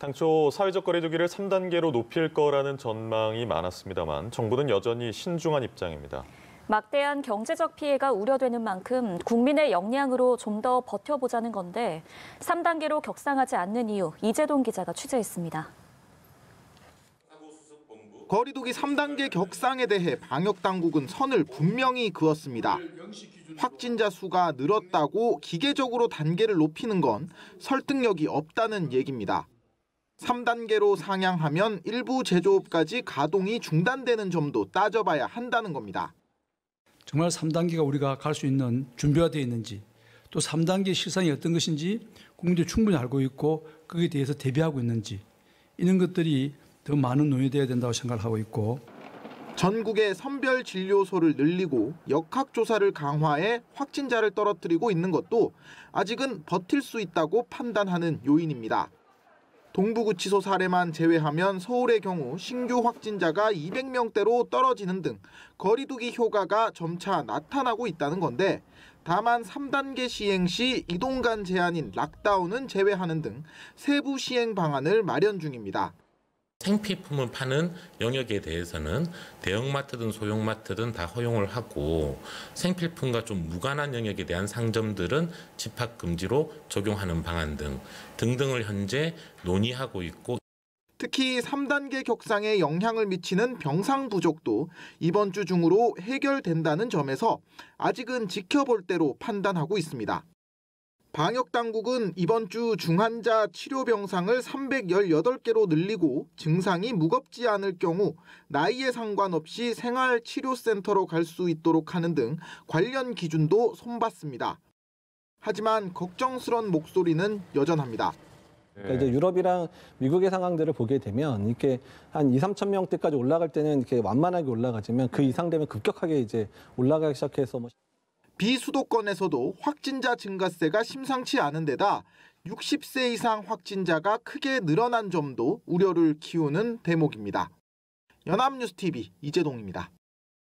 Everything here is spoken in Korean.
당초 사회적 거리두기를 3단계로 높일 거라는 전망이 많았습니다만 정부는 여전히 신중한 입장입니다. 막대한 경제적 피해가 우려되는 만큼 국민의 역량으로 좀 더 버텨보자는 건데 3단계로 격상하지 않는 이유 이재동 기자가 취재했습니다. 거리두기 3단계 격상에 대해 방역당국은 선을 분명히 그었습니다. 확진자 수가 늘었다고 기계적으로 단계를 높이는 건 설득력이 없다는 얘기입니다. 3단계로 상향하면 일부 제조업까지 가동이 중단되는 점도 따져봐야 한다는 겁니다. 정말 3단계가 우리가 갈 수 있는 준비가 되어 있는지, 또 3단계 실상이 어떤 것인지 국민들이 충분히 알고 있고 거기에 대해서 대비하고 있는지, 이런 것들이 더 많은 논의돼야 된다고 생각을 하고 있고, 전국의 선별 진료소를 늘리고 역학조사를 강화해 확진자를 떨어뜨리고 있는 것도 아직은 버틸 수 있다고 판단하는 요인입니다. 동부구치소 사례만 제외하면 서울의 경우 신규 확진자가 200명대로 떨어지는 등 거리두기 효과가 점차 나타나고 있다는 건데, 다만 3단계 시행 시 이동간 제한인 락다운은 제외하는 등 세부 시행 방안을 마련 중입니다. 생필품을 파는 영역에 대해서는 대형마트든 소형마트든 다 허용을 하고, 생필품과 좀 무관한 영역에 대한 상점들은 집합금지로 적용하는 방안 등등을 현재 논의하고 있고, 특히 3단계 격상에 영향을 미치는 병상 부족도 이번 주 중으로 해결된다는 점에서 아직은 지켜볼 대로 판단하고 있습니다. 방역당국은 이번 주 중환자 치료 병상을 318개로 늘리고 증상이 무겁지 않을 경우 나이에 상관없이 생활치료센터로 갈 수 있도록 하는 등 관련 기준도 손봤습니다. 하지만 걱정스런 목소리는 여전합니다. 그러니까 이제 유럽이랑 미국의 상황들을 보게 되면 이렇게 한 2, 3천 명대까지 올라갈 때는 이렇게 완만하게 올라가지만 그 이상 되면 급격하게 이제 올라가기 시작해서 비수도권에서도 확진자 증가세가 심상치 않은 데다 60세 이상 확진자가 크게 늘어난 점도 우려를 키우는 대목입니다. 연합뉴스TV 이재동입니다.